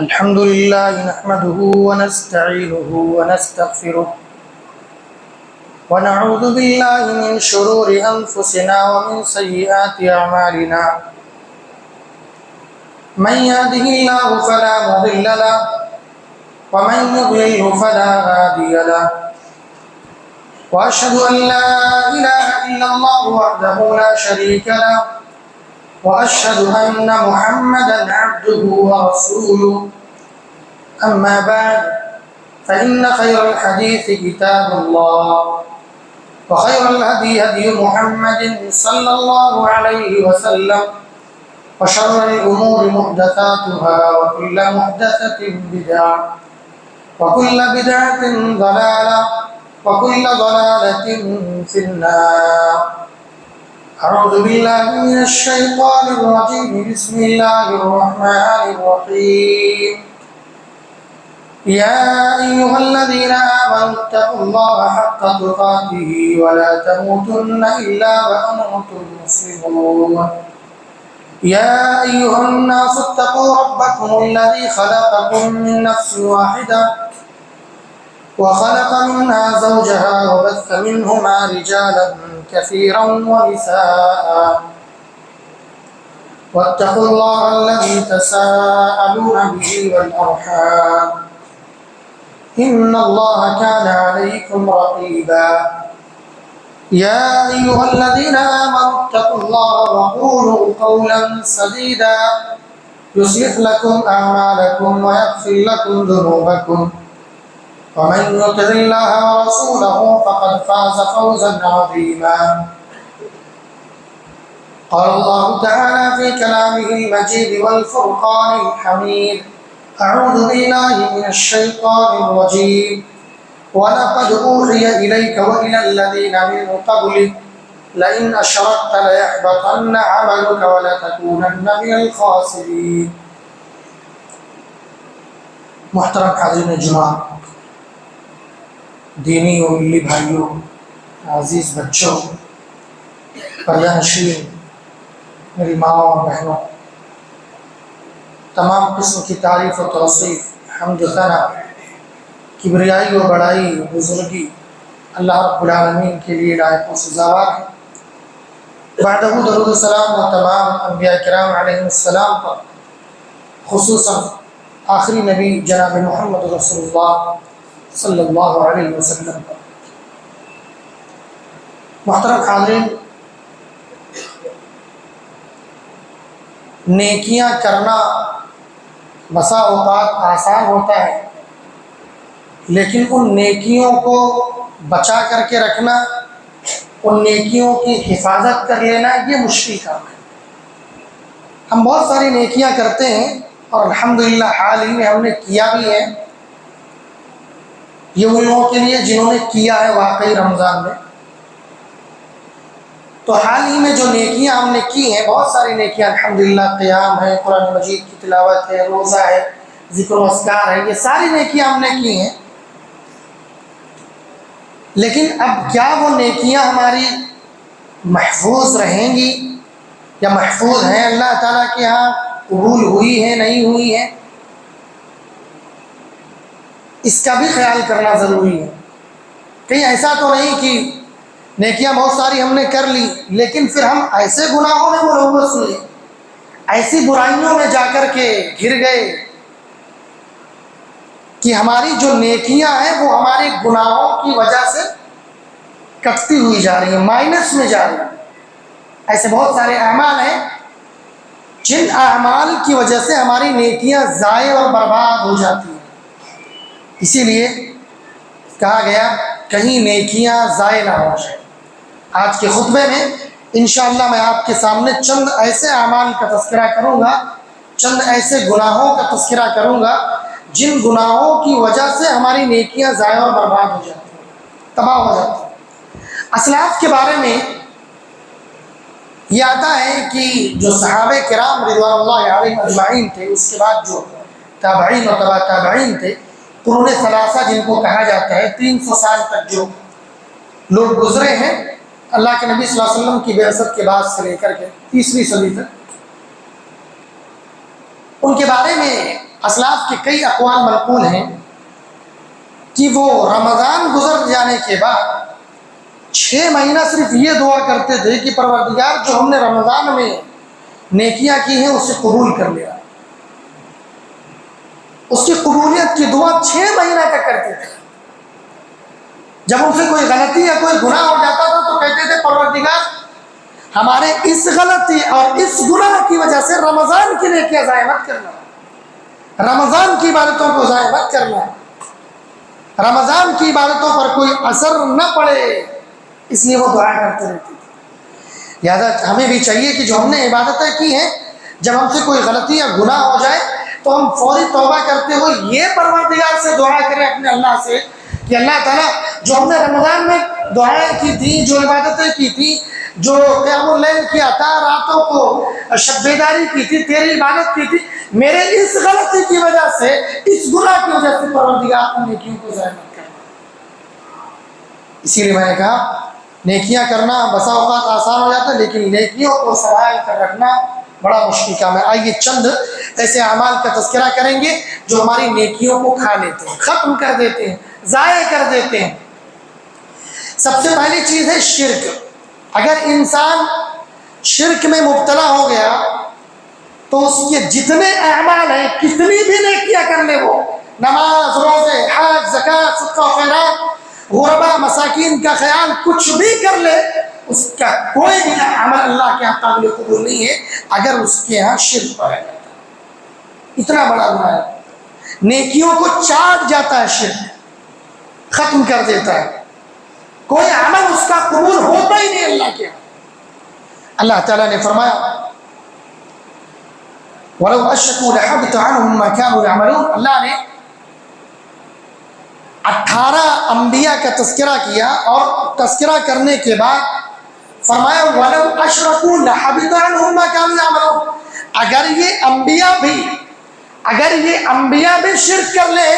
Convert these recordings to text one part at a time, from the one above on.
الحمد لله نحمده ونستعينه ونستغفره ونعوذ بالله من شرور أنفسنا ومن سيئات أعمالنا من يهده الله فلا مضل له ومن يضلله فلا هادي له وأشهد أن لا إله إلا الله وحده لا شريك له وأشهد أن محمدًا عبده ورسوله أما بعد فإن خير الحديث كتاب الله وخير الهدي هدي محمد صلى الله عليه وسلم وشر الأمور محدثاتها وكل محدثة بدعة وكل بدعة ضلالة وكل ضلالة في النار. أعوذ بالله من الشيطان الرجيم. بسم الله الرحمن الرحيم. يا أيها الذين آمنوا اتقوا الله حق تقاته ولا تموتن إلا وأنتم مسلمون. يا أيها الناس اتقوا ربكم الذي خلقكم من نفس واحدة وخلق منها زوجها وبث منهما رجالا كثيرا ونساء واتقوا الله الذي تساءلون به والأرحام إن الله كان عليكم رقيبا. يا أيها الذين آمنوا اتقوا الله وقولوا قولا سديدا يصلح لكم أعمالكم ويغفر لكم ذنوبكم ومن يطع الله ورسوله فقد فاز فوزا عظيما. قال الله تعالى في كلامه المجيد والفرقان الحميد. أعوذ بالله من الشيطان الرجيم. ولقد أوحي إليك وإلى الذين من قبلك لئن أشركت ليحبطن عملك ولتكونن من الخاسرين. محترم حاضرین جمعہ، دینی و ملی بھائیوں، عزیز بچوں، پردہ نشین، میری ماں اور بہنوں، تمام قسم کی تعریف و توصیف، حمد و ثنا، کبریائی و بڑائی و بزرگی اللہ رب العالمین کے لیے لائق و سزاوار ہے۔ بعدہ درود و سلام و تمام انبیاء کرام علیہ السلام پر، خصوصاً آخری نبی جناب محمد رسول اللہ صلی اللہ علیہ وسلم پر۔ محترم حاضرین، نیکیاں کرنا بسا اوقات آسان ہوتا ہے، لیکن ان نیکیوں کو بچا کر کے رکھنا، ان نیکیوں کی حفاظت کر لینا، یہ مشکل کام ہے۔ ہم بہت ساری نیکیاں کرتے ہیں اور الحمدللہ حال ہی میں ہم نے کیا بھی ہے۔ یہ ان لوگوں کے لیے جنہوں نے کیا ہے واقعی رمضان میں، تو حال ہی میں جو نیکیاں ہم نے کی ہیں، بہت ساری نیکیاں الحمدللہ، قیام ہے، قرآن مجید کی تلاوت ہے، روزہ ہے، ذکر و اذکار ہے، یہ ساری نیکیاں ہم نے کی ہیں۔ لیکن اب کیا وہ نیکیاں ہماری محفوظ رہیں گی یا محفوظ ہیں؟ اللہ تعالیٰ کے ہاں قبول ہوئی ہیں، نہیں ہوئی ہیں؟ اس کا بھی خیال کرنا ضروری ہے۔ کہیں ایسا تو نہیں کہ نیکیاں بہت ساری ہم نے کر لی، لیکن پھر ہم ایسے گناہوں میں ملوث ہوئے، ایسی برائیوں میں جا کر کے گر گئے کہ ہماری جو نیکیاں ہیں وہ ہمارے گناہوں کی وجہ سے کٹتی ہوئی جا رہی ہیں، مائنس میں جا رہی ہیں۔ ایسے بہت سارے اعمال ہیں جن اعمال کی وجہ سے ہماری نیکیاں ضائع اور برباد ہو جاتی ہیں۔ اسی لیے کہا گیا کہیں نیکیاں ضائع نہ ہو جائیں۔ آج کے خطبے میں انشاءاللہ میں آپ کے سامنے چند ایسے اعمال کا تذکرہ کروں گا، چند ایسے گناہوں کا تذکرہ کروں گا جن گناہوں کی وجہ سے ہماری نیکیاں ضائع اور برباد ہو جاتی ہیں، تباہ ہو جاتی ہیں۔ اسلاف کے بارے میں یہ آتا ہے کہ جو صحابہ کرام رضوان اللہ علیہم اجمعین تھے، اس کے بعد جو تابعین و تبع تابعین تھے، قرون ثلاثہ جن کو کہا جاتا ہے، 300 سال تک جو لوگ گزرے ہیں اللہ کے نبی صلی اللہ علیہ وسلم کی بعثت کے بعد سے لے کر کے 30ویں صدی تک، ان کے بارے میں اسلاف کے کئی اقوال منقول ہیں کہ وہ رمضان گزر جانے کے بعد 6 مہینہ صرف یہ دعا کرتے تھے کہ پروردگار جو ہم نے رمضان میں نیکیاں کی ہیں اسے قبول کر لیا. اس کی قبولیت کی دعا 6 مہینہ تک کرتے تھے. جب ان سے کوئی غلطی یا کوئی گناہ ہو جاتا تھا تو کہتے تھے پروردگار ہمارے اس غلطی اور اس گناہ کی وجہ سے رمضان کی نیکیاں ضائع مت کرنا, رمضان کی عبادتوں کو ضائع مت کرنا, رمضان کی عبادتوں پر کوئی اثر نہ پڑے, اس لیے وہ دعا کرتے رہتے تھے. لہٰذا ہمیں بھی چاہیے کہ جو ہم نے عبادتیں کی ہیں جب ہم سے کوئی غلطی یا گناہ ہو جائے تو ہم فوری توبہ کرتے ہوئے یہ پروردگار سے دعا کریں اپنے اللہ سے کہ اللہ تعالیٰ جو ہم نے رمضان میں دعائیں کی تھی, جو عبادتیں کی تھی, جو قیام اللیل کیا تھا, راتوں کو شب بیداری کی تھی, تیری عبادت کی تھی, میرے اس غلطی کی وجہ سے, اس گناہ کی وجہ سے پروردگار اپنی نیکیوں کو ضائع مت کرنا. اسی لیے میں نے کہا نیکیاں کرنا بسا اوقات آسان ہو جاتا ہے لیکن نیکیوں کو سنبھال کر رکھنا بڑا مشکل کام ہے. آئیے چند ایسے اعمال کا تذکرہ کریں گے جو ہماری نیکیوں کو کھا لیتے ہیں, ختم کر دیتے ہیں, ضائع کر دیتے ہیں. سب سے پہلی چیز ہے شرک. اگر انسان شرک میں مبتلا ہو گیا تو اس کے جتنے اعمال ہیں, کتنی بھی نیکیاں کر لے, وہ نماز, روزے, حج, زکوٰۃ, صدقہ و خیرات, غربا مساکین کا خیال, کچھ بھی کر لے, اس کا کوئی بھی عمل اللہ کے یہاں قابل قبول نہیں ہے اگر اس کے یہاں شرک پایا جاتا ہے. اتنا بڑا گناہ ہے, نیکیوں کو چاٹ جاتا ہے, شرک ختم کر دیتا ہے, کوئی عمل اس کا قبول ہوتا ہی نہیں اللہ کے یہاں. اللہ تعالیٰ نے فرمایا وَلَوْ أَشْرَكُوا لَحَبِطَ عَنْهُمْ مَا كَانُوا يَعْمَلُونَ. اللہ نے 18 انبیاء کا تذکرہ کیا اور تذکرہ کرنے کے بعد فرمایا وَلَوْ أَشْرَكُوا لَحَبِطَ عَنْهُمْ مَا كَانُوا يَعْمَلُونَ. اگر یہ انبیاء بھی شرک کر لے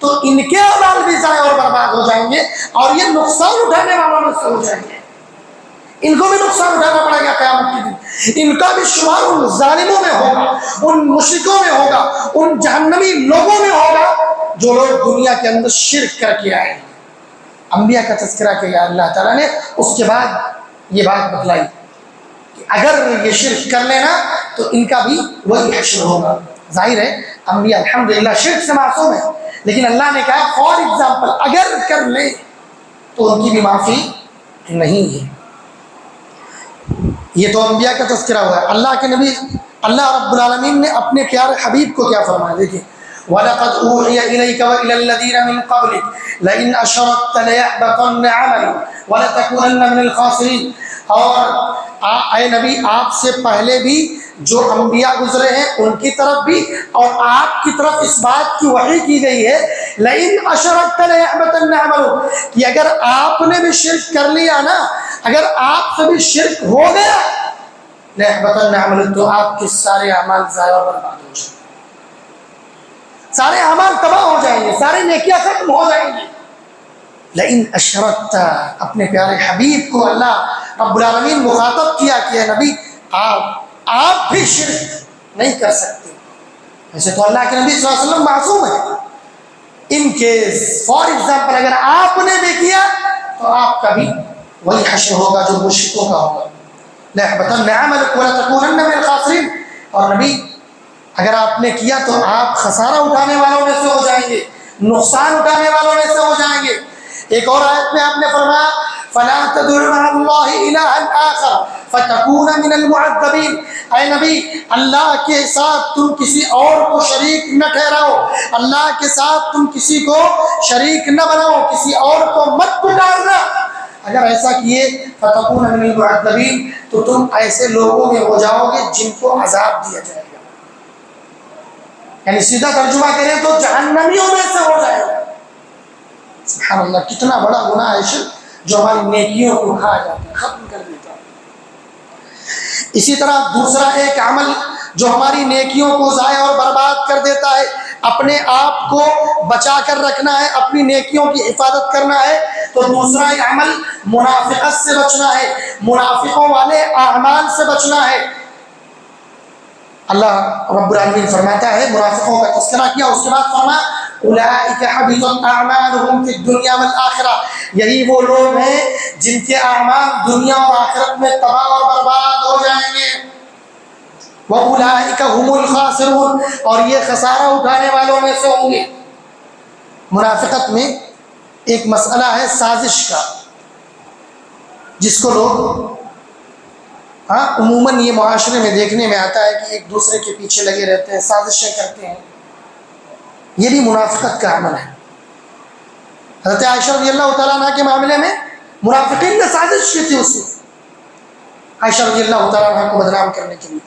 تو ان کے اعمال بھی ضائع اور برباد ہو جائیں گے اور یہ نقصان اٹھانے والوں میں سے ہو جائیں گے. ان کو بھی نقصان اٹھانا پڑے گا قیامت کے دن. ان کا بھی شمار ان ظالموں میں ہوگا, ان مشرکوں میں ہوگا, ان جہنمی لوگوں میں ہوگا جو لوگ دنیا کے اندر شرک کر کے آئے. انبیاء کا تذکرہ کیا اللہ تعالیٰ نے, اس کے بعد یہ بات بتلائی کہ اگر یہ شرک کر لینا تو ان کا بھی وہی حشر ہوگا. ظاہر ہے انبیاء الحمدللہ شرک سے معصوم ہے, لیکن اللہ نے کہا فار ایگزامپل اگر کر لے تو ان کی بھی معافی نہیں ہے. یہ تو انبیاء کا تذکرہ ہوا ہے. اللہ کے نبی اللہ رب العالمین نے اپنے پیارے حبیب کو کیا فرمایا, دیکھیں وَلَقَدْ أُوحِيَ إِلَيْكَ وَإِلَى الَّذِينَ مِن قَبْلِكَ لَئِنْ أَشْرَكْتَ لَيَحْبَطَنَّ عَمَلُكَ وَلَتَكُونَنَّ مِنَ الْخَاسِرِينَ. اور اے نبی آپ سے پہلے بھی جو انبیاء گزرے ہیں ان کی طرف بھی اور آپ کی طرف اس بات کی وحی کی گئی ہے لَئِنْ أَشْرَكْتَ لَيَحْبَطَنَّ عَمَلُكَ کہ اگر آپ نے بھی شرک کر لیا نا, اگر آپ سے بھی شرک ہو گیا لَيَحْبَطَنَّ عَمَلُكَ تو آپ کے سارے اعمال ضائع اور برباد ہو جائیں گے, سارے اعمال تباہ ہو جائیں گے, سارے نیکیاں ختم ہو جائیں گی. لَئِنْ أَشْرَكْتَ اپنے پیارے حبیب کو اللہ رب العالمین مخاطب کیا کہ نبی آپ بھی شرک نہیں کر سکتے. ویسے تو اللہ کے نبی صلی اللہ علیہ وسلم معصوم ہے, ان کیس فار ایگزامپل اگر آپ نے بھی کیا تو آپ کا بھی وہی حشر ہوگا جو مشرکوں کا ہوگا. لَيَحْبَطَنَّ عَمَلُكَ وَلَتَكُونَنَّ مِنَ الْخَاسِرِينَ. اور نبی اگر آپ نے کیا تو آپ خسارہ اٹھانے والوں میں سے ہو جائیں گے, نقصان اٹھانے والوں میں سے ہو جائیں گے. ایک اور آیت میں آپ نے فرمایا فَلَا تَدْعُ مَعَ اللَّهِ إِلَٰهًا آخَرَ فَتَكُونَ مِنَ الْمُعَذَّبِينَ. اے نبی اللہ کے ساتھ تم کسی اور کو شریک نہ ٹھہراؤ, اللہ کے ساتھ تم کسی کو شریک نہ بناؤ, کسی اور کو مت پکارنا. اگر ایسا کیے فَتَكُونَ مِنَ الْمُعَذَّبِينَ تو تم ایسے لوگوں میں ہو جاؤ گے جن کو عذاب دیا جائے گا. یعنی سیدھا ترجمہ کریں تو جہنمیوں میں سے ہو جائے گا. سبحان اللہ, کتنا بڑا گناہ ہے شرک جو ہماری نیکیوں کو کھا جاتا ہے, ختم کر دیتا ہے. اسی طرح دوسرا ایک عمل جو ہماری نیکیوں کو ضائع اور برباد کر دیتا ہے, اپنے آپ کو بچا کر رکھنا ہے, اپنی نیکیوں کی حفاظت کرنا ہے, تو دوسرا ایک عمل منافقت سے بچنا ہے, منافقوں والے اعمال سے بچنا ہے. اللہ رب العالمین فرماتا ہے منافقوں کا تذکرہ کیا، اس کے بعد فرمایا اولئک حبطت اعمالهم فی الدنیا والآخرہ، یہی وہ لوگ ہیں جن کے اعمال دنیا اور آخرت میں تباہ اور برباد ہو جائیں گے، وَأُولَٰئِكَ هُمُ الْخَاسِرُونَ، اور یہ خسارہ اٹھانے والوں میں سے ہوں گے۔ منافقت میں ایک مسئلہ ہے سازش کا، جس کو لوگ عموماً یہ معاشرے میں دیکھنے میں آتا ہے کہ ایک دوسرے کے پیچھے لگے رہتے ہیں، سازشیں کرتے ہیں، یہ بھی منافقت کا عمل ہے۔ حضرت عائشہ رضی اللہ تعالیٰ عنہ کے معاملے میں منافقین نے سازش کی تھی اس میں، عائشہ رضی اللہ تعالیٰ عنہ کو بدنام کرنے کے لیے۔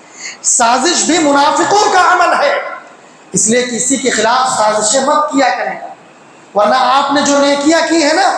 سازش بھی منافقوں کا عمل ہے، اس لیے کسی کے خلاف سازشیں مت کیا کریں، ورنہ آپ نے جو نیکیاں کی ہیں نا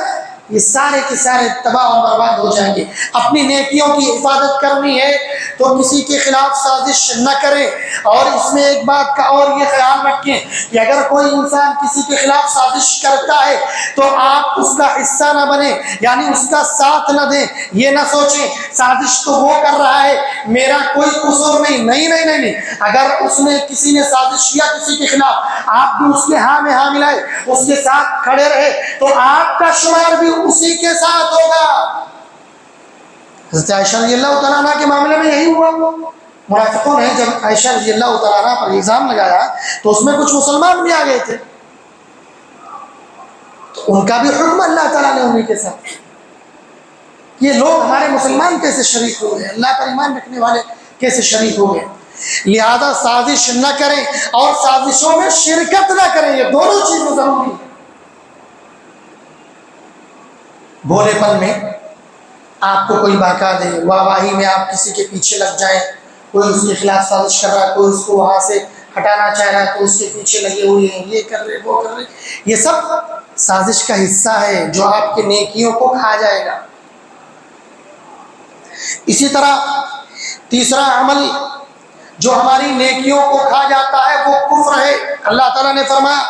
یہ سارے کے سارے تباہ و برباد ہو جائیں گے۔ اپنی نیکیوں کی حفاظت کرنی ہے تو کسی کے خلاف سازش نہ کریں، اور اس میں ایک بات کا اور یہ خیال رکھیں کہ اگر کوئی انسان کسی کے خلاف سازش کرتا ہے تو آپ اس کا حصہ نہ بنیں، یعنی اس کا ساتھ نہ دیں، یہ نہ سوچیں سازش تو وہ کر رہا ہے میرا کوئی قصور نہیں، نہیں، اگر اس نے کسی نے سازش کیا کسی کے خلاف، آپ بھی اس کے ہاں میں ہاں ملائے، اس کے ساتھ کھڑے رہے تو آپ کا شمار بھی اسی کے ساتھ ہوگا۔ حضرت عائشہ رضی اللہ تعالیٰ عنہ کے معاملے میں یہی ہوا۔ منافقوں نے جب عائشہ رضی اللہ تعالیٰ عنہ پر الزام لگایا تو اس میں کچھ مسلمان بھی آ گئے تھے، تو ان کا بھی حکم اللہ تعالیٰ نے انہیں کے ساتھ، یہ لوگ ہمارے مسلمان کیسے شریک ہو گئے، اللہ پر ایمان رکھنے والے کیسے شریک ہو گئے، لہذا سازش نہ کریں اور سازشوں میں شرکت نہ کریں، یہ دونوں چیزیں ضروری ہیں۔ بھولے پن میں آپ کو کوئی بہکا دے، واہی میں آپ کسی کے پیچھے لگ جائیں، کوئی اس کے خلاف سازش کر رہا ہے، کوئی اس کو وہاں سے ہٹانا چاہ رہا ہے تو اس کے پیچھے لگے ہوئے ہیں، یہ کر رہے وہ کر رہے، یہ سب سازش کا حصہ ہے جو آپ کے نیکیوں کو کھا جائے گا۔ اسی طرح تیسرا عمل جو ہماری نیکیوں کو کھا جاتا ہے وہ کفر ہے۔ اللہ تعالیٰ نے فرمایا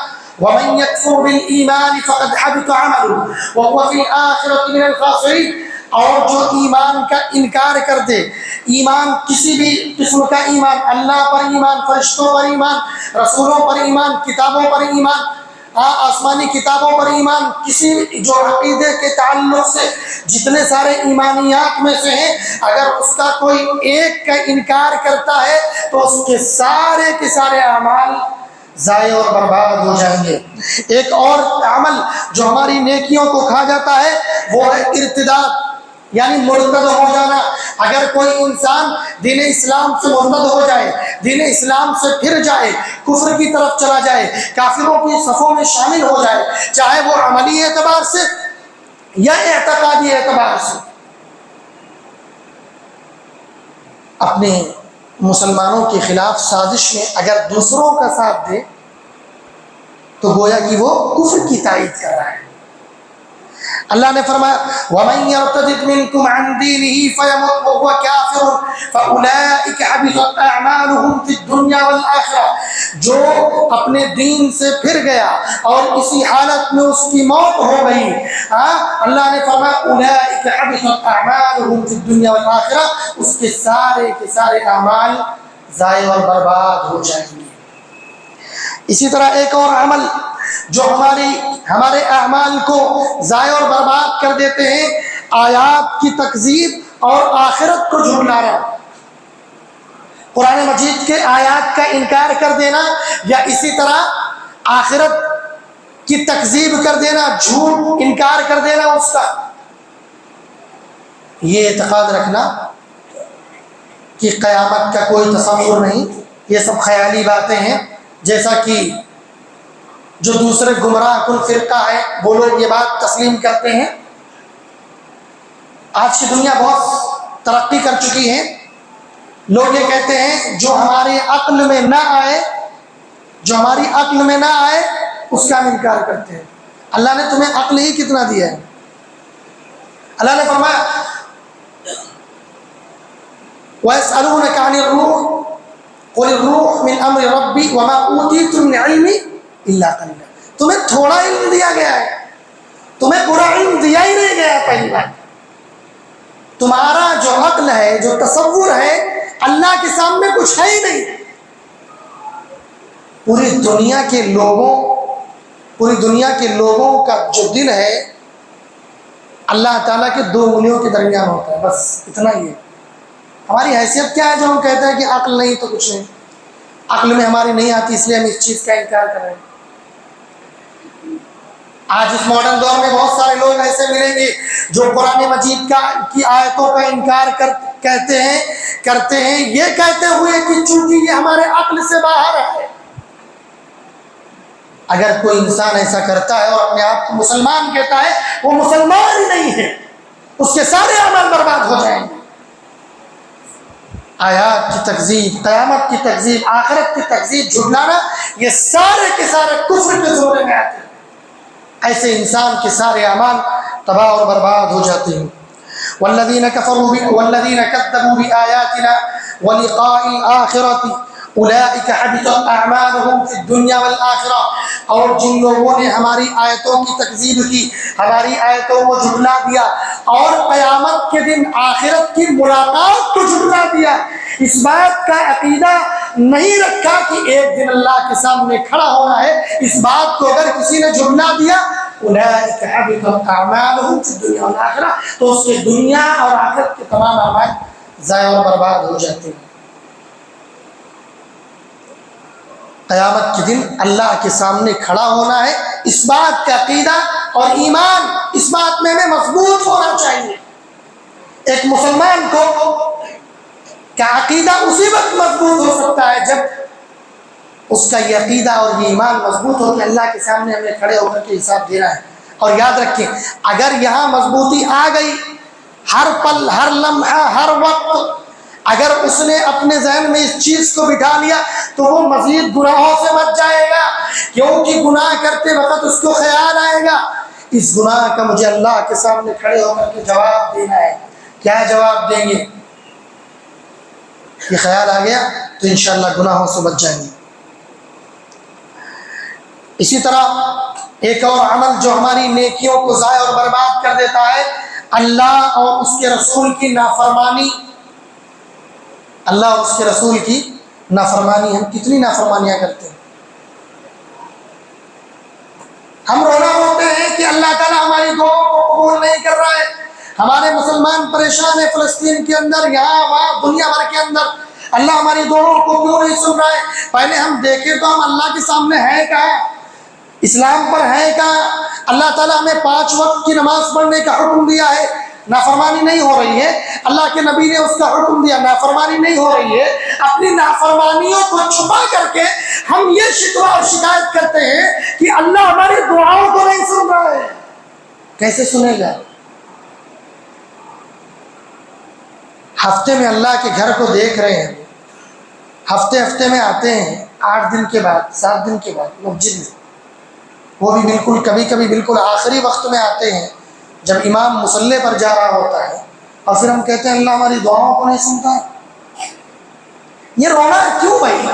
وَمَن يَكْفُرْ بِالْإِيمَانِ فَقَدْ حَبِطَ عَمَلُهُ وَهُوَ فِي الْآخِرَةِ مِنَ الْخَاسِرِينَ، اور جو ایمان کا انکار کر دے، ایمان کسی بھی قسم کا ایمان، اللہ پر ایمان، فرشتوں پر ایمان، رسولوں پر ایمان، کتابوں پر ایمان، آسمانی کتابوں پر ایمان، کسی جو عقیدے کے تعلق سے جتنے سارے ایمانیات میں سے ہیں، اگر اس کا کوئی ایک کا انکار کرتا ہے تو اس کے سارے اعمال ضائع اور برباد ہو جائیں گے۔ ایک اور عمل جو ہماری نیکیوں کو کھا جاتا ہے وہ ہے ارتداد، یعنی مرتد ہو جانا۔ اگر کوئی انسان دین اسلام سے مرتد ہو جائے، دین اسلام سے پھر جائے، کفر کی طرف چلا جائے، کافروں کی صفوں میں شامل ہو جائے، چاہے وہ عملی اعتبار سے یا اعتقادی اعتبار سے، اپنے مسلمانوں کے خلاف سازش میں اگر دوسروں کا ساتھ دے تو گویا کہ وہ کفر کی تائید کر رہا ہے۔ اللہ نے فرمایا وَمَن يَرْتَدِدْ مِنْكُمْ عَنْ دِينِهِ فَيَمُتْ وَهُوَ كَافِرٌ فَأُولَٰئِكَ حَبِطَتْ أَعْمَالُهُمْ فِي الدُّنْيَا وَالْآخِرَةِ، جو اپنے دین سے پھر گیا اور اسی حالت میں اس کی موت ہو گئی، اللہ نے فرمایا أُولَٰئِكَ حَبِطَتْ أَعْمَالُهُمْ فِي الدُّنْيَا وَالْآخِرَةِ، اس کے سارے اعمال ضائع اور برباد ہو جائیں گے۔ اسی طرح ایک اور عمل جو ہمارے اعمال کو ضائع اور برباد کر دیتے ہیں، آیات کی تکذیب اور آخرت کو جھٹلانا، قرآن مجید کے آیات کا انکار کر دینا یا اسی طرح آخرت کی تکذیب کر دینا، جھوٹ انکار کر دینا اس کا، یہ اعتقاد رکھنا کہ قیامت کا کوئی تصور نہیں، یہ سب خیالی باتیں ہیں، جیسا کہ جو دوسرے گمراہ کن فرقہ ہے وہ لوگ یہ بات تسلیم کرتے ہیں۔ آج کی دنیا بہت ترقی کر چکی ہے، لوگ یہ کہتے ہیں جو ہماری عقل میں نہ آئے، اس کا ہم انکار کرتے ہیں۔ اللہ نے تمہیں عقل ہی کتنا دیا ہے؟ اللہ نے فرمایا وَيَسْأَلُونَكَ عَنِ الرُّوحِ قُلِ الرُّوحُ مِنْ أَمْرِ رَبِّي وَمَا أُوتِيتُم مِّنَ الْعِلْمِ إِلَّا قَلِيلًا، تمہیں تھوڑا علم دیا گیا ہے، تمہیں پورا علم دیا ہی نہیں گیا ہے۔ پہلی بات، تمہارا جو عقل ہے، جو تصور ہے، اللہ کے سامنے کچھ ہے ہی نہیں۔ پوری دنیا کے لوگوں کا جو دل ہے اللہ تعالیٰ کے 2 انگلیوں کے درمیان ہوتا ہے، بس اتنا ہی ہے۔ ہماری حیثیت کیا ہے جو ہم کہتے ہیں کہ عقل نہیں تو کچھ نہیں، عقل میں ہماری نہیں آتی اس لیے ہم اس چیز کا انکار کر رہے ہیں۔ آج اس ماڈرن دور میں بہت سارے لوگ ایسے ملیں گے جو قرآن مجید کی آیتوں کا انکار کرتے ہیں یہ کہتے ہوئے کہ چونکہ یہ ہمارے عقل سے باہر ہے۔ اگر کوئی انسان ایسا کرتا ہے اور اپنے آپ کو مسلمان کہتا ہے، وہ مسلمان ہی نہیں ہے، اس کے سارے عمل برباد ہو جائیں گے۔ آیات کی تکذیب، قیامت کی تکذیب، آخرت کی تکذیب، جھٹلانا، یہ سارے کے سارے کفر کے زمرے میں آتے ہیں۔ ایسے انسان کے سارے اعمال تباہ اور برباد ہو جاتے ہیں۔ والذین کذبوا بآیاتنا ولقاء الآخرۃ اولئک حبطت اعمالهم فی الدنیا والآخرہ، اور جن لوگوں نے ہماری آیتوں کی تکذیب کی، ہماری آیتوں کو جھٹلا دیا اور قیامت کے دن آخرت کی ملاقات کو جھٹلا دیا، اس بات کا عقیدہ نہیں رکھا کہ ایک دن اللہ کے سامنے کھڑا ہونا ہے، اس بات کو اگر کسی نے جھٹلا دیا، اولئک حبطت اعمالهم فی الدنیا والآخرہ، تو اس کے دنیا اور آخرت کے تمام اعمال ضائع اور برباد ہو جاتے ہیں۔ قیامت کے دن اللہ کے سامنے کھڑا ہونا ہے، اس بات کا عقیدہ اور ایمان اس بات میں ہمیں مضبوط ہونا چاہیے۔ ایک مسلمان کو کا عقیدہ اسی وقت مضبوط ہو سکتا ہے جب اس کا یہ عقیدہ اور یہ ایمان مضبوط ہو کہ اللہ کے سامنے ہمیں کھڑے ہو کر کے حساب دینا ہے۔ اور یاد رکھیں، اگر یہاں مضبوطی آ گئی، ہر پل، ہر لمحہ، ہر وقت اگر اس نے اپنے ذہن میں اس چیز کو بٹھا لیا تو وہ مزید گناہوں سے بچ جائے گا، کیونکہ گناہ کرتے وقت اس کو خیال آئے گا اس گناہ کا مجھے اللہ کے سامنے کھڑے ہو کر کے جواب دینا ہے۔ کیا جواب دیں گے؟ یہ خیال آ گیا تو انشاءاللہ گناہوں سے بچ جائیں گے۔ اسی طرح ایک اور عمل جو ہماری نیکیوں کو ضائع اور برباد کر دیتا ہے، اللہ اور اس کے رسول کی نافرمانی۔ اللہ اور اس کے رسول کی نافرمانی، ہم کتنی نافرمانیاں کرتے ہیں۔ ہم رونا روتے ہیں کہ اللہ تعالیٰ ہماری دعاؤں کو قبول نہیں کر رہا ہے، ہمارے مسلمان پریشان ہیں فلسطین کے اندر، یہاں وہاں دنیا بھر کے اندر، اللہ ہماری دعاؤں کو کیوں نہیں سن رہا ہے؟ پہلے ہم دیکھیں تو ہم اللہ کے سامنے ہیں کہاں، اسلام پر ہیں کہاں؟ اللہ تعالیٰ ہمیں 5 وقت کی نماز پڑھنے کا حکم دیا ہے، نافرمانی نہیں ہو رہی ہے۔ اللہ کے نبی نے اس کا حکم دیا، نافرمانی نہیں ہو رہی ہے۔ اپنی نافرمانیوں کو چھپا کر کے ہم یہ شکوہ اور شکایت کرتے ہیں کہ اللہ ہماری دعاؤں کو نہیں سن رہا ہے۔ کیسے سنے گا؟ ہفتے میں اللہ کے گھر کو دیکھ رہے ہیں، ہفتے میں آتے ہیں، 8 دن کے بعد، 7 دن کے بعد مسجد میں، وہ بھی بالکل کبھی کبھی بالکل آخری وقت میں آتے ہیں جب امام مصلی پر جا رہا ہوتا ہے، اور پھر ہم کہتے ہیں اللہ ہماری دعاؤں کو نہیں سنتا ہے۔ یہ رونا کیوں بھائی؟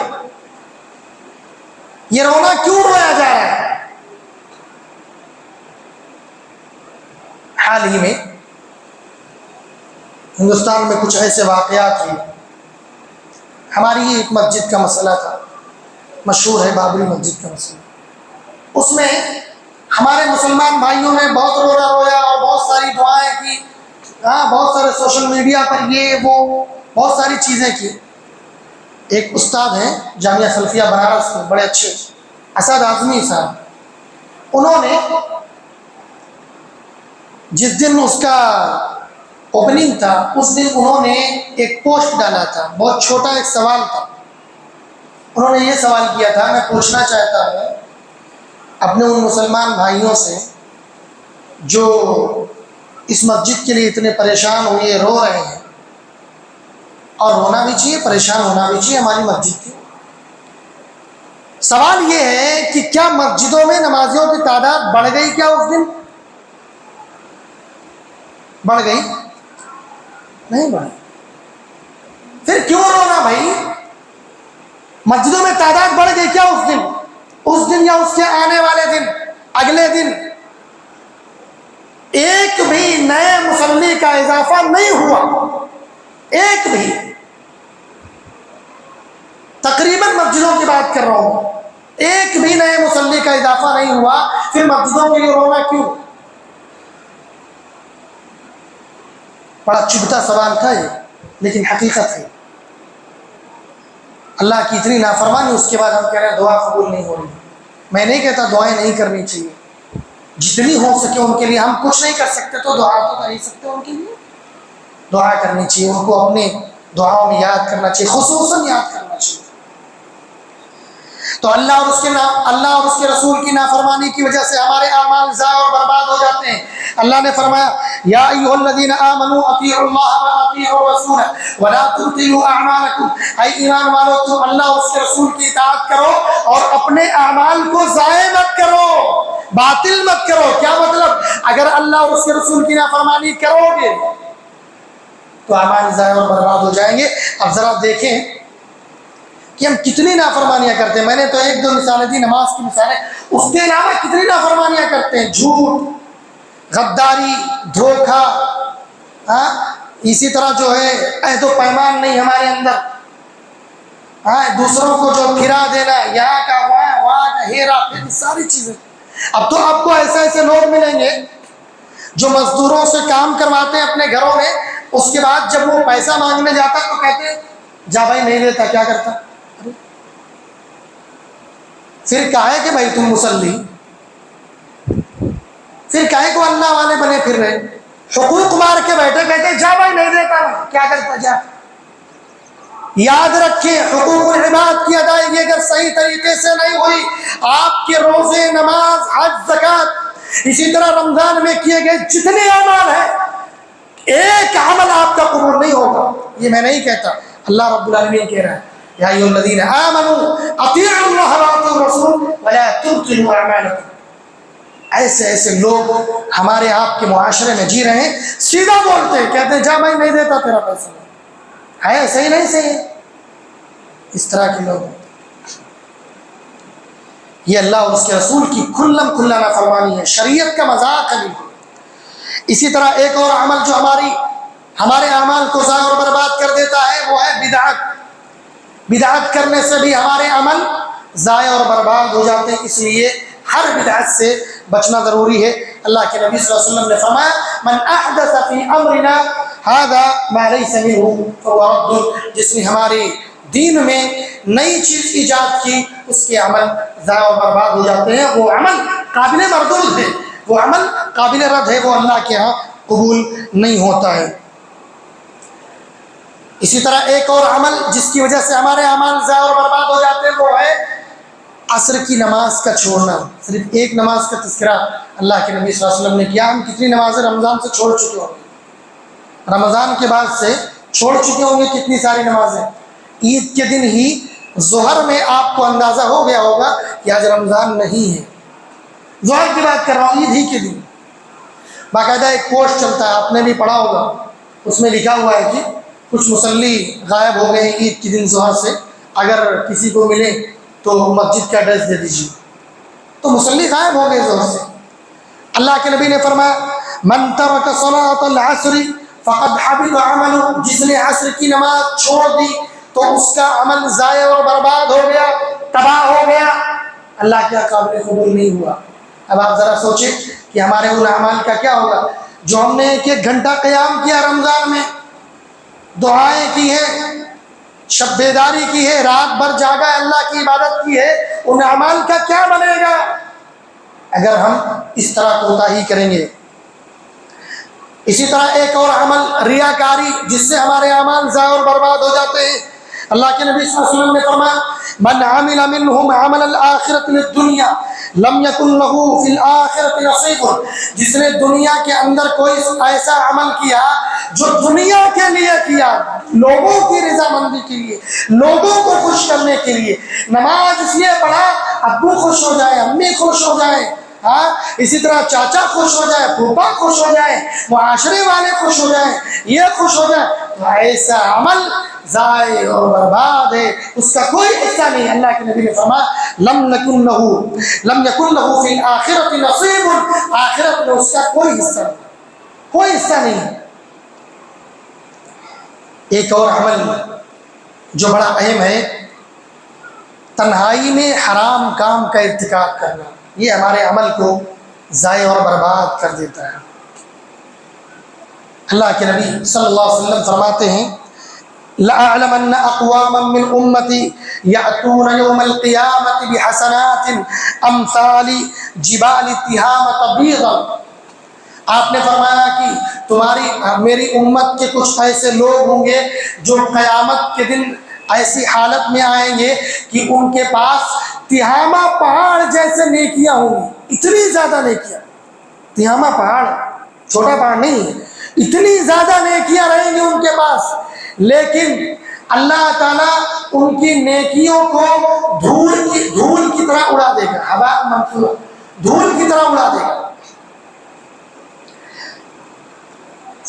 یہ رونا کیوں رویا جا رہا ہے؟ حال ہی میں ہندوستان میں کچھ ایسے واقعات ہوئے، ہماری ہی ایک مسجد کا مسئلہ تھا، مشہور ہے بابری مسجد کا مسئلہ۔ اس میں ہمارے مسلمان بھائیوں نے بہت رویا اور بہت ساری دعائیں کی، بہت سارے سوشل میڈیا پر یہ وہ بہت ساری چیزیں کی۔ ایک استاد ہیں جامعہ سلفیہ بنارس میں، بڑے اچھے، اسد اعظمی صاحب، انہوں نے جس دن اس کا اوپننگ تھا اس دن انہوں نے ایک پوسٹ ڈالا تھا، بہت چھوٹا ایک سوال تھا۔ انہوں نے یہ سوال کیا تھا، میں پوچھنا چاہتا ہوں اپنے ان مسلمان بھائیوں سے جو اس مسجد کے لیے اتنے پریشان ہوئے، رو رہے ہیں، اور رونا بھی چاہیے، پریشان ہونا بھی چاہیے، ہماری مسجد تھی۔ سوال یہ ہے کہ کیا مسجدوں میں نمازیوں کی تعداد بڑھ گئی؟ کیا اس دن بڑھ گئی؟ نہیں بڑھ۔ پھر کیوں رونا بھائی؟ مسجدوں میں تعداد بڑھ گئی کیا اس دن یا اس کے آنے والے دن، اگلے دن؟ ایک بھی نئے مصلی کا اضافہ نہیں ہوا، ایک بھی۔ تقریباً مسجدوں کی بات کر رہا ہوں، ایک بھی نئے مصلی کا اضافہ نہیں ہوا، پھر مسجدوں کے لیے رونا کیوں؟ بڑا چبھتا سوال تھا یہ، لیکن حقیقت ہے۔ اللہ کی اتنی نافرمانی، اس کے بعد ہم کہہ رہے ہیں دعا قبول نہیں ہو رہی۔ میں نہیں کہتا دعائیں نہیں کرنی چاہیے، جتنی ہو سکے ان کے لیے، ہم کچھ نہیں کر سکتے تو دعا تو کر ہی سکتے ان کے لیے، دعا کرنی چاہیے، ان کو اپنے دعاؤں میں یاد کرنا چاہیے، خصوصاً یاد کرنا چاہیے۔ تو اللہ اور اس کے رسول کی نافرمانی کی وجہ سے ہمارے اعمال ضائع اور برباد ہو جاتے ہیں۔ اللہ نے فرمایا یا ایھا الذین آمنوا اطیعوا اللہ واطیعوا الرسول ولا تبطلوا اعمالکم، اے ایمان والو تم اللہ اور اس کے رسول کی اطاعت کرو اور اپنے اعمال کو ضائع مت کرو، باطل مت کرو۔ کیا مطلب؟ اگر اللہ اور اس کے رسول کی نافرمانی کرو گے تو اعمال ضائع اور برباد ہو جائیں گے۔ اب ذرا دیکھیں کہ ہم کتنی نافرمانیاں کرتے ہیں۔ میں نے تو ایک دو مثالیں دی، نماز کی مثالیں، اس کے علاوہ کتنی نافرمانیاں کرتے ہیں، جھوٹ، غداری، دھوکہ، اسی طرح جو ہے عہد و پیمان نہیں ہمارے اندر، دوسروں کو جو پھرا دینا، یہاں کا وہاں کا ہیرا پھیری، ساری چیزیں۔ اب تو آپ کو ایسے لوگ ملیں گے جو مزدوروں سے کام کرواتے ہیں اپنے گھروں میں، اس کے بعد جب وہ پیسہ مانگنے جاتا تو کہتے ہیں جا بھائی نہیں دیتا، کیا کرتا؟ پھر کہے کہ بھائی تم مصلی، پھر کہے کو اللہ والے بنے پھر رہے، حقوق مار کے بیٹھے کہتے جا بھائی نہیں دیتا میں، کیا کرتا جا۔ یاد رکھیں حقوق العباد کی ادائیگی اگر صحیح طریقے سے نہیں ہوئی، آپ کے روزے، نماز، حج، زکوٰۃ، اسی طرح رمضان میں کیے گئے جتنے اعمال ہیں، ایک عمل آپ کا قبول نہیں ہوگا۔ یہ میں نہیں کہتا، اللہ رب العالمین کہہ رہا ہے یا ایھا الذین آمنوا اطیعوا اللہ واطیعوا الرسول ولا تبطلوا اعمالکم۔ ایسے لوگ ہمارے آپ کے معاشرے میں جی رہے ہیں، سیدھا بولتے ہیں، کہتے ہیں جا میں نہیں دیتا تیرا پیسہ، ہے صحیح نہیں صحیح؟ اس طرح کے لوگ، یہ اللہ اور اس کے رسول کی کھلم کھلا نافرمانی ہے، شریعت کا مذاق ہے بالکل۔ اسی طرح ایک اور عمل جو ہمارے اعمال کو ضائع اور برباد کر دیتا ہے وہ ہے بدعت۔ بدعت کرنے سے بھی ہمارے عمل ضائع اور برباد ہو جاتے ہیں، اس لیے ہر بدعت سے بچنا ضروری ہے۔ اللہ کے نبی صلی اللہ علیہ وسلم نے فرمایا من احدث فی امرنا ھذا ما لیس منہ فہو رد، جس نے ہمارے دین میں نئی چیز ایجاد کی اس کے عمل ضائع اور برباد ہو جاتے ہیں، وہ عمل قابل مردود ہے، وہ عمل قابل رد ہے، وہ اللہ کے ہاں قبول نہیں ہوتا ہے۔ اسی طرح ایک اور عمل جس کی وجہ سے ہمارے اعمال ضائع اور برباد ہو جاتے ہیں وہ ہے عصر کی نماز کا چھوڑنا۔ صرف ایک نماز کا تذکرہ اللہ کے نبی صلی اللہ علیہ وسلم نے کیا۔ ہم کتنی نمازیں رمضان سے چھوڑ چکے ہوں گے، رمضان کے بعد سے چھوڑ چکے ہوں گے کتنی ساری نمازیں۔ عید کے دن ہی ظہر میں آپ کو اندازہ ہو گیا ہوگا کہ آج رمضان نہیں ہے، ظہر کی بات کر رہا ہوں، عید ہی کے دن باقاعدہ ایک پوسٹ چلتا ہے، آپ نے بھی پڑھا ہوگا، اس میں لکھا ہوا ہے کہ کچھ مصلی غائب ہو گئے ہیں عید کے دن ظہر سے، اگر کسی کو ملے تو مسجد کا ایڈریس دے دیجیے۔ تو مصلی غائب ہو گئے ظہر سے۔ اللہ کے نبی نے فرمایا من ترک صلاۃ العصر فقد حبط عمله، جس نے عصر کی نماز چھوڑ دی تو اس کا عمل ضائع اور برباد ہو گیا، تباہ ہو گیا، اللہ کے قابل قبول نہیں ہوا۔ اب آپ ذرا سوچیں کہ ہمارے ان اعمال کا کیا ہوگا جو ہم نے ایک ایک گھنٹہ قیام کیا رمضان میں، دعائیں کی ہیں، شب بیداری کی ہے، رات بھر جاگا ہے، اللہ کی عبادت کی ہے، ان اعمال کا کیا بنے گا اگر ہم اس طرح کوتاہی کریں گے۔ اسی طرح ایک اور عمل ریاکاری، جس سے ہمارے اعمال ضائع اور برباد ہو جاتے ہیں۔ اللہ کے نبی صلی اللہ علیہ وسلم نے فرمایا من عمل منهم عمل الآخرۃ للدنیا لم یکن له فی الآخرۃ نصیب، جس نے دنیا کے اندر کوئی ایسا عمل کیا جو دنیا کے لیے کیا، لوگوں کی رضامندی کے لیے، لوگوں کو خوش کرنے کے لیے، نماز اس لیے پڑھا ابو خوش ہو جائے، امی خوش ہو جائیں، اسی طرح چاچا خوش ہو جائے، پھوپھا خوش ہو جائے، معاشرے والے خوش ہو جائیں، یہ خوش ہو جائے، تو ایسا عمل ضائع اور برباد ہے، اس کا کوئی حصہ نہیں۔ اللہ کے نبی نے فرمایا لم یکن له فی الآخرۃ نصیب، آخرت میں اس کا کوئی حصہ نہیں، کوئی حصہ نہیں ہے۔ ایک اور عمل جو بڑا اہم ہے تنہائی میں حرام کام کا ارتکاب کرنا یہ ہمارے عمل کو ضائع اور برباد کر دیتا ہے۔ اللہ کے نبی صلی اللہ علیہ وسلم فرماتے ہیں لَأَعْلَمَنَّ أَقْوَامًا مِّنْ أُمَّتِي يَأْتُونَ يَوْمَ الْقِيَامَةِ بِحَسَنَاتٍ أَمْثَالِ جِبَالِ تِهَامَةَ بِيضًا۔ آپ نے فرمایا کہ میری امت کے کچھ ایسے لوگ ہوں گے جو قیامت کے دن ایسی حالت میں آئیں گے کہ ان کے پاس تہامہ پہاڑ جیسے نیکیاں ہوں گی، اتنی زیادہ نیکیاں۔ تہامہ پہاڑ چھوٹا پہاڑ نہیں ہے، اتنی زیادہ نیکیاں رہیں گی ان کے پاس، لیکن اللہ تعالیٰ ان کی نیکیوں کو دھول کی طرح اڑا دے گا، ہوا منصورہ، دھول کی طرح اڑا دے گا۔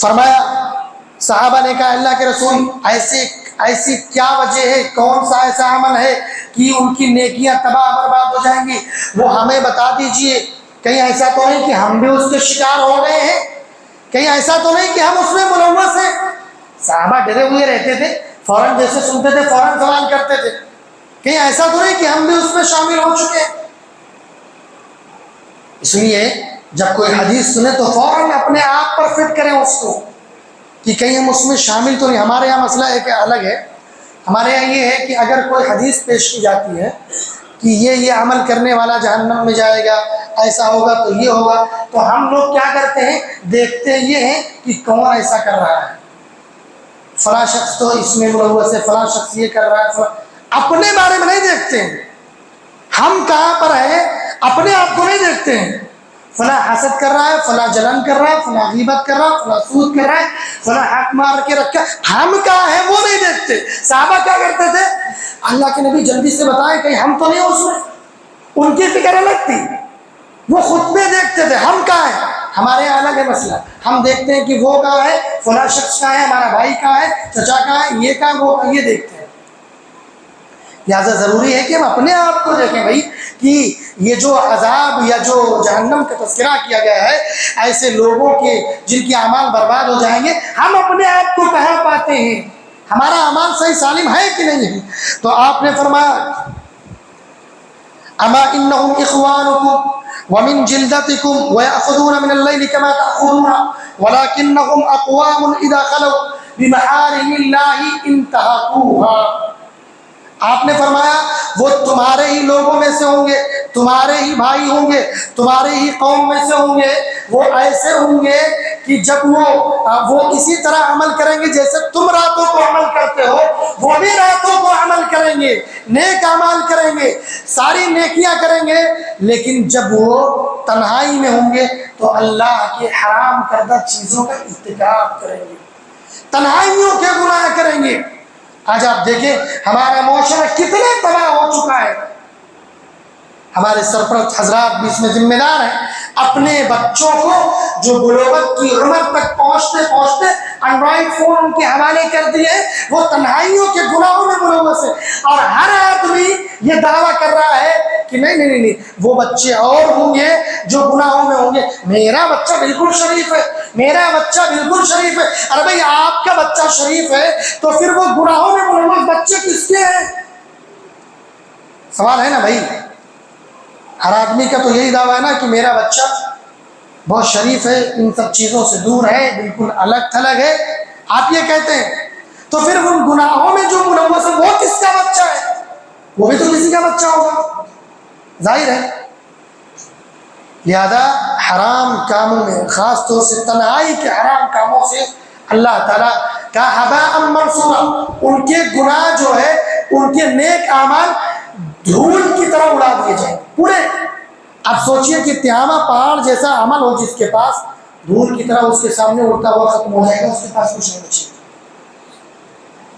فرمایا صحابہ نے کہا اللہ کے رسول ایسی کیا وجہ ہے، کون سا ایسا عمل ہے کہ ان کی نیکیاں تباہ برباد ہو جائیں گی، وہ ہمیں بتا دیجئے۔ کہیں ایسا تو نہیں کہ ہم بھی اس کے شکار ہو گئے ہیں، کہیں ایسا تو نہیں کہ ہم اس میں ملوث ہیں۔ صحابہ ڈرے ہوئے رہتے تھے، فوراً جیسے سنتے تھے فوراً سوال کرتے تھے، کہیں ایسا تو نہیں کہ ہم بھی اس میں شامل ہو چکے ہیں۔ اس لیے جب کوئی حدیث سنے تو فوراً اپنے آپ پر فٹ کریں اس کو کہ کہیں ہم اس میں شامل تو نہیں۔ ہمارے یہاں مسئلہ ایک الگ ہے، ہمارے یہاں یہ ہے کہ اگر کوئی حدیث پیش کی جاتی ہے کہ یہ عمل کرنے والا جہنم میں جائے گا، ایسا ہوگا تو یہ ہوگا، تو ہم لوگ کیا کرتے ہیں، دیکھتے یہ ہیں کہ کون ایسا کر رہا ہے، فلاں شخص تو اس میں ملوث ہے، فلاں شخص یہ کر رہا ہے، اپنے بارے میں نہیں دیکھتے ہیں ہم کہاں پر ہیں، اپنے آپ کو نہیں دیکھتے ہیں۔ فلاں حسد کر رہا ہے، فلاں جلن کر رہا ہے، فلاں غیبت کر رہا ہے، فلاں سود کر رہا ہے، فلاں حق مار کے رکھا، ہم کہاں ہیں وہ نہیں دیکھتے۔ صحابہ کیا کرتے تھے، اللہ کے نبی جلدی سے بتائیں کہیں ہم تو نہیں اس میں، ان کی فکر الگ تھی، وہ خطبے دیکھتے تھے، ہم کہاں ہیں۔ ہمارے یہاں الگ ہے مسئلہ، ہم دیکھتے ہیں کہ وہ کہاں ہے، فلاں شخص کہاں ہے، ہمارا بھائی کہاں ہے، چچا کہاں ہے، یہ کہاں، وہ کہاں، یہ دیکھتے ہیں۔ لہٰذا ضروری ہے کہ ہم اپنے آپ کو دیکھیں بھائی کہ یہ جو عذاب یا جو جہنم کا تذکرہ کیا گیا ہے ایسے لوگوں کے جن کے اعمال برباد ہو جائیں گے، ہم اپنے آپ کو کہاں پاتے ہیں، ہمارا اعمال صحیح سالم ہے کہ نہیں ہے۔ تو آپ نے فرمایا اما انہم اخوانکم ومن جلدتکم ویأخذون من اللیل کما تأخذون ولکنہم اقوام اذا خلوا بمحارم اللہ انتہکوها۔ آپ نے فرمایا وہ تمہارے ہی لوگوں میں سے ہوں گے، تمہارے ہی بھائی ہوں گے، تمہارے ہی قوم میں سے ہوں گے، وہ ایسے ہوں گے کہ جب وہ اسی طرح عمل کریں گے جیسے تم راتوں کو عمل کرتے ہو، وہ بھی راتوں کو عمل کریں گے، نیک اعمال کریں گے، ساری نیکیاں کریں گے، لیکن جب وہ تنہائی میں ہوں گے تو اللہ کے حرام کردہ چیزوں کا ارتکاب کریں گے، تنہائیوں کے گناہ کریں گے۔ آج آپ دیکھیں ہمارا معاشرہ کتنے تباہ ہو چکا ہے، ہمارے سرپرست حضرات بھی اس میں ذمہ دار ہیں، اپنے بچوں کو جو بلوغت کی عمر تک پہنچتے پہنچتے اینڈرائڈ فون ان کے حوالے کر دیے، وہ تنہائیوں کے گناہوں میں ملوث ہے، اور ہر آدمی یہ دعویٰ کر رہا ہے کہ نہیں وہ بچے اور ہوں گے جو گناہوں میں ہوں گے، میرا بچہ بالکل شریف ہے، میرا بچہ بالکل شریف ہے۔ ارے بھائی آپ کا بچہ شریف ہے تو پھر وہ گناہوں میں ملوث بچے کس کے ہیں؟ سوال ہے نا بھائی، ہر آدمی کا تو یہی دعویٰ ہے نا کہ میرا بچہ بہت شریف ہے، ان سب چیزوں سے دور ہے، بالکل الگ تھلگ ہے، آپ یہ کہتے ہیں، تو پھر ان گناہوں میں جو ملوث ہے وہ کس کا بچہ ہے؟ وہ بھی تو کسی کا بچہ ہوگا، ظاہر ہے۔ لہذا حرام کاموں میں، خاص طور سے تنہائی کے حرام کاموں سے اللہ تعالیٰ کا ہباء منصورا، ان کے گناہ جو ہے، ان کے نیک اعمال دھول کی طرح اڑا دیے جائیں پورے۔ اب سوچئے کہ تہامہ پہاڑ جیسا عمل ہو جس کے پاس، دھول کی طرح اس کے سامنے اڑتا ہوا ختم ہو جائے گا، اس کے پاس کچھ نہیں بچے گا۔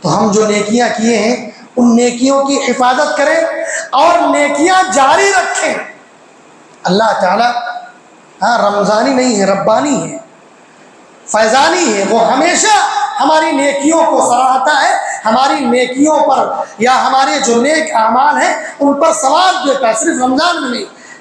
تو ہم جو نیکیاں کیے ہیں ان نیکیوں کی حفاظت کریں اور نیکیاں جاری رکھیں۔ اللہ تعالیٰ رمضانی نہیں ہے، ربانی ہے، فیضانی ہے، وہ ہمیشہ ہماری نیکیوں کو سراہتا ہے، ہماری نیکیوں پر یا ہمارے جو نیک اعمال ہیں ان پر ثواب دیتا ہے، صرف رمضان میں نہیں،